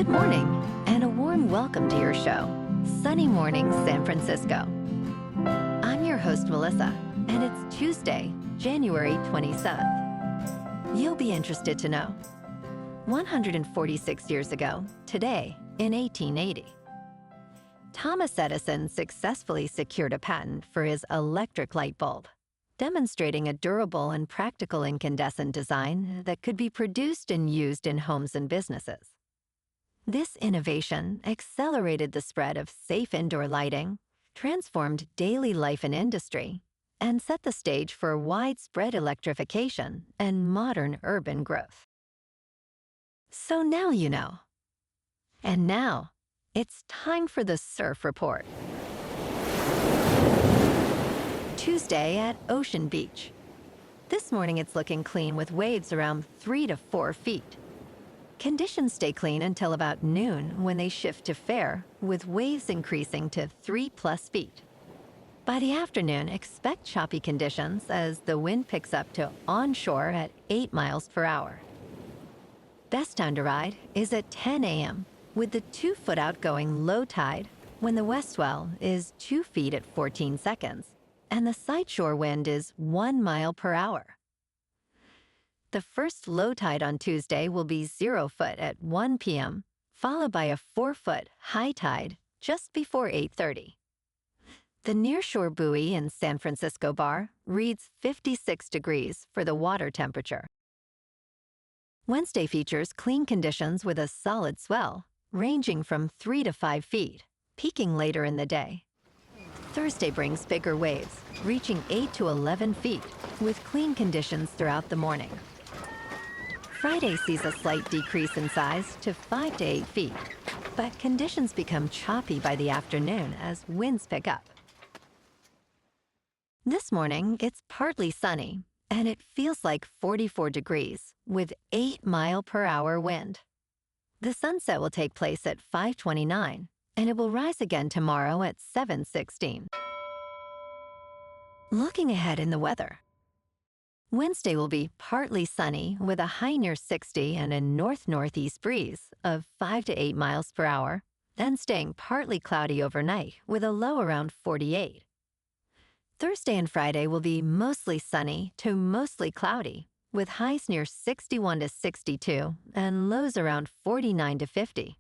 Good morning, and a warm welcome to your show, Sunny Mornings San Francisco. I'm your host, Melissa, and it's Tuesday, January 27th. You'll be interested to know, 146 years ago, today, in 1880, Thomas Edison successfully secured a patent for his electric light bulb, demonstrating a durable and practical incandescent design that could be produced and used in homes and businesses. This innovation accelerated the spread of safe indoor lighting, transformed daily life and industry, and set the stage for widespread electrification and modern urban growth. So now you know. And now, it's time for the Surf Report. Tuesday at Ocean Beach. This morning it's looking clean with waves around 3 to 4 feet. Conditions stay clean until about noon when they shift to fair, with waves increasing to 3+ feet. By the afternoon, expect choppy conditions as the wind picks up to onshore at 8 miles per hour. Best time to ride is at 10 a.m. with the 2-foot outgoing low tide when the west swell is 2 feet at 14 seconds and the sideshore wind is 1 mile per hour. The first low tide on Tuesday will be 0 foot at 1 p.m., followed by a 4-foot high tide just before 8:30. The nearshore buoy in San Francisco Bar reads 56 degrees for the water temperature. Wednesday features clean conditions with a solid swell, ranging from 3 to 5 feet, peaking later in the day. Thursday brings bigger waves, reaching 8 to 11 feet, with clean conditions throughout the morning. Friday sees a slight decrease in size to 5 to 8 feet, but conditions become choppy by the afternoon as winds pick up. This morning, it's partly sunny, and it feels like 44 degrees with 8-mile-per-hour wind. The sunset will take place at 5:29, and it will rise again tomorrow at 7:16. Looking ahead in the weather. Wednesday will be partly sunny with a high near 60 and a north-northeast breeze of 5 to 8 miles per hour, then staying partly cloudy overnight with a low around 48. Thursday and Friday will be mostly sunny to mostly cloudy, with highs near 61 to 62 and lows around 49 to 50.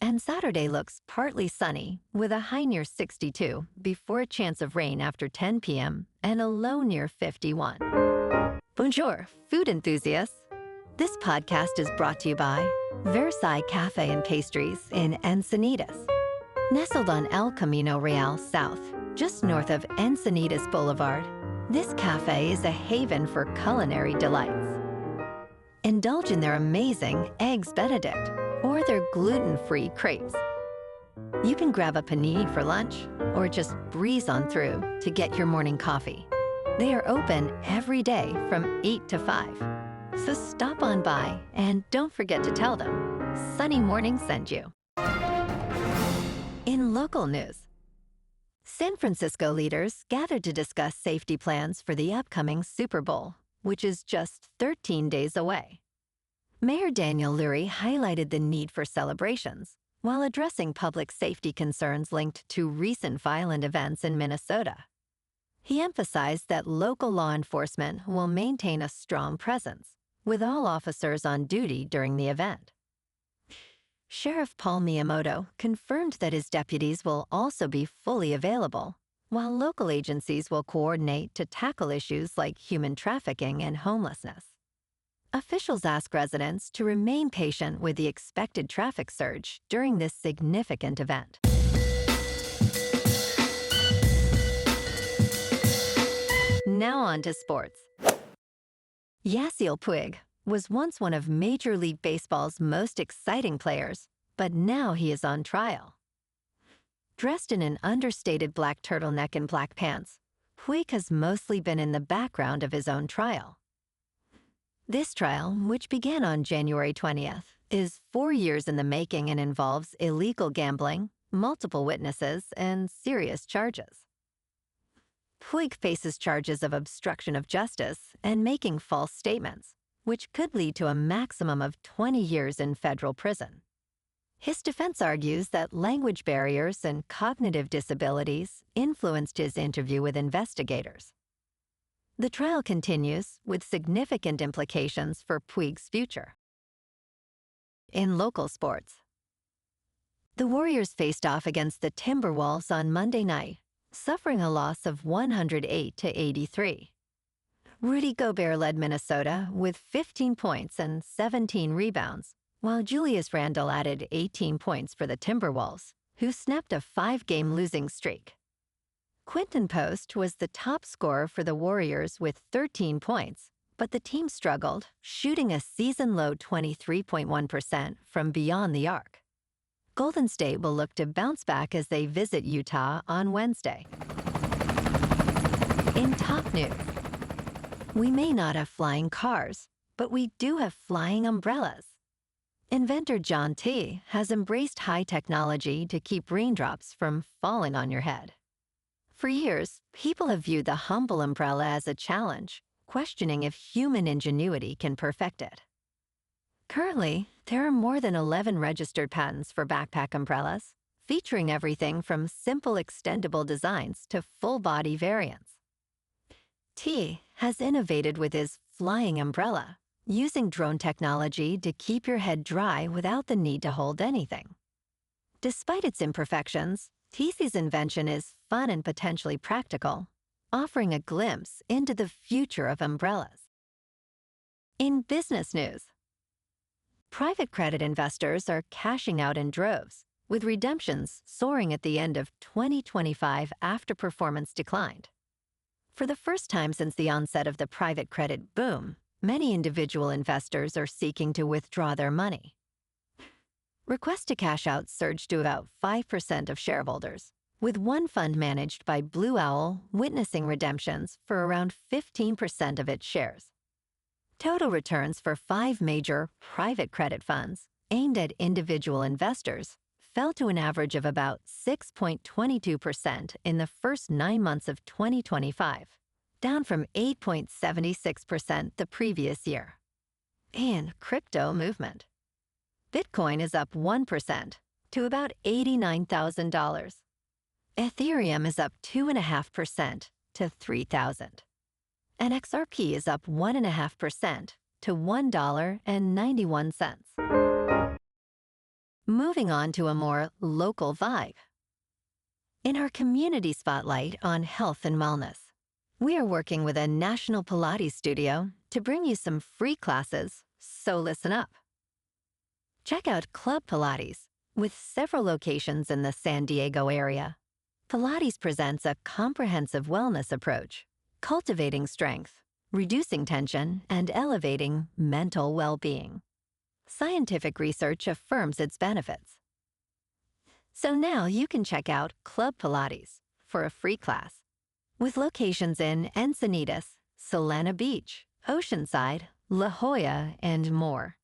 And Saturday looks partly sunny with a high near 62 before a chance of rain after 10 p.m. and a low near 51. Bonjour, food enthusiasts. This podcast is brought to you by Versailles Cafe and Pastries in Encinitas. Nestled on El Camino Real South, just north of Encinitas Boulevard, this cafe is a haven for culinary delights. Indulge in their amazing Eggs Benedict or their gluten-free crepes. You can grab a panini for lunch or just breeze on through to get your morning coffee. They are open every day from 8 to 5. So stop on by and don't forget to tell them Sunny Morning sent you. In local news, San Francisco leaders gathered to discuss safety plans for the upcoming Super Bowl, which is just 13 days away. Mayor Daniel Lurie highlighted the need for celebrations while addressing public safety concerns linked to recent violent events in Minnesota. He emphasized that local law enforcement will maintain a strong presence, with all officers on duty during the event. Sheriff Paul Miyamoto confirmed that his deputies will also be fully available, while local agencies will coordinate to tackle issues like human trafficking and homelessness. Officials ask residents to remain patient with the expected traffic surge during this significant event. Now on to sports. Yasiel Puig was once one of Major League Baseball's most exciting players, but now he is on trial. Dressed in an understated black turtleneck and black pants, Puig has mostly been in the background of his own trial. This trial, which began on January 20th, is 4 years in the making and involves illegal gambling, multiple witnesses, and serious charges. Puig faces charges of obstruction of justice and making false statements, which could lead to a maximum of 20 years in federal prison. His defense argues that language barriers and cognitive disabilities influenced his interview with investigators. The trial continues with significant implications for Puig's future. In local sports, the Warriors faced off against the Timberwolves on Monday night, suffering a loss of 108-83. Rudy Gobert led Minnesota with 15 points and 17 rebounds, while Julius Randle added 18 points for the Timberwolves, who snapped a 5-game losing streak. Quinton Post was the top scorer for the Warriors with 13 points, but the team struggled, shooting a season-low 23.1% from beyond the arc. Golden State will look to bounce back as they visit Utah on Wednesday. In top news, we may not have flying cars, but we do have flying umbrellas. Inventor John Tse has embraced high technology to keep raindrops from falling on your head. For years, people have viewed the humble umbrella as a challenge, questioning if human ingenuity can perfect it. Currently, there are more than 11 registered patents for backpack umbrellas, featuring everything from simple extendable designs to full-body variants. Tse has innovated with his flying umbrella, using drone technology to keep your head dry without the need to hold anything. Despite its imperfections, Tse's invention is fun and potentially practical, offering a glimpse into the future of umbrellas. In business news, private credit investors are cashing out in droves, with redemptions soaring at the end of 2025 after performance declined. For the first time since the onset of the private credit boom, many individual investors are seeking to withdraw their money. Requests to cash out surged to about 5% of shareholders, with one fund managed by Blue Owl witnessing redemptions for around 15% of its shares. Total returns for 5 major private credit funds aimed at individual investors fell to an average of about 6.22% in the first 9 months of 2025, down from 8.76% the previous year. In crypto movement, Bitcoin is up 1% to about $89,000. Ethereum is up 2.5% to $3,000. And XRP is up 1.5% to $1.91. Moving on to a more local vibe. In our community spotlight on health and wellness, we are working with a national Pilates studio to bring you some free classes, so listen up. Check out Club Pilates, with several locations in the San Diego area. Pilates presents a comprehensive wellness approach, cultivating strength, reducing tension, and elevating mental well-being. Scientific research affirms its benefits. So now you can check out Club Pilates for a free class, with locations in Encinitas, Solana Beach, Oceanside, La Jolla, and more.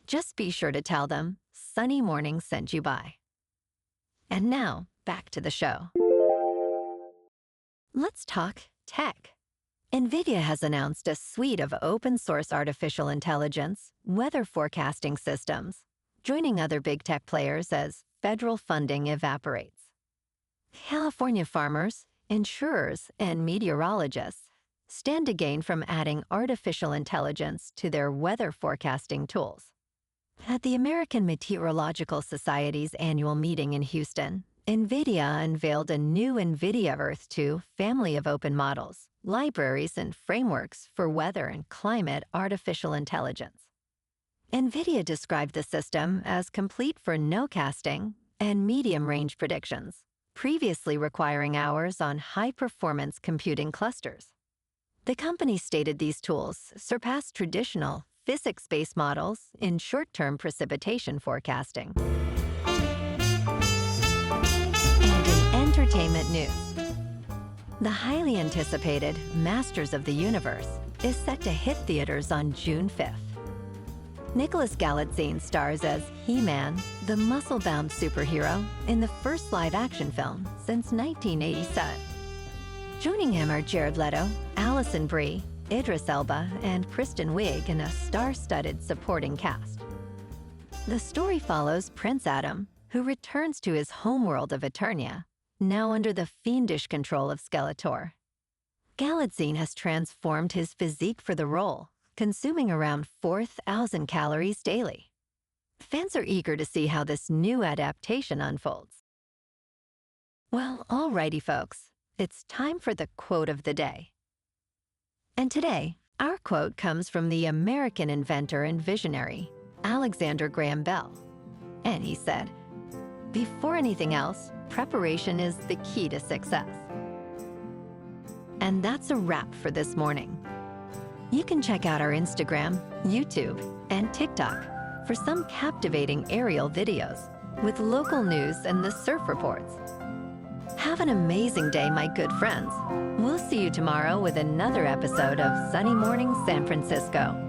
Just be sure to tell them Sunny Morning sent you by. And now, back to the show. Let's talk tech. NVIDIA has announced a suite of open-source artificial intelligence weather forecasting systems, joining other big tech players as federal funding evaporates. California farmers, insurers, and meteorologists stand to gain from adding artificial intelligence to their weather forecasting tools. At the American Meteorological Society's annual meeting in Houston, NVIDIA unveiled a new NVIDIA Earth 2 family of open models, libraries, and frameworks for weather and climate artificial intelligence. NVIDIA described the system as complete for nowcasting and medium-range predictions, previously requiring hours on high-performance computing clusters. The company stated these tools surpass traditional physics-based models in short-term precipitation forecasting. And in entertainment news, the highly anticipated Masters of the Universe is set to hit theaters on June 5th. Nicholas Galitzine stars as He-Man, the muscle-bound superhero, in the first live-action film since 1987. Joining him are Jared Leto, Alison Brie, Idris Elba, and Kristen Wiig in a star-studded supporting cast. The story follows Prince Adam, who returns to his homeworld of Eternia, now under the fiendish control of Skeletor. Galaxine has transformed his physique for the role, consuming around 4,000 calories daily. Fans are eager to see how this new adaptation unfolds. Well, alrighty folks, it's time for the quote of the day. And today, our quote comes from the American inventor and visionary, Alexander Graham Bell. And he said, "Before anything else, preparation is the key to success." And that's a wrap for this morning. You can check out our Instagram, YouTube, and TikTok for some captivating aerial videos with local news and the surf reports. Have an amazing day, my good friends. We'll see you tomorrow with another episode of Sunny Morning San Francisco.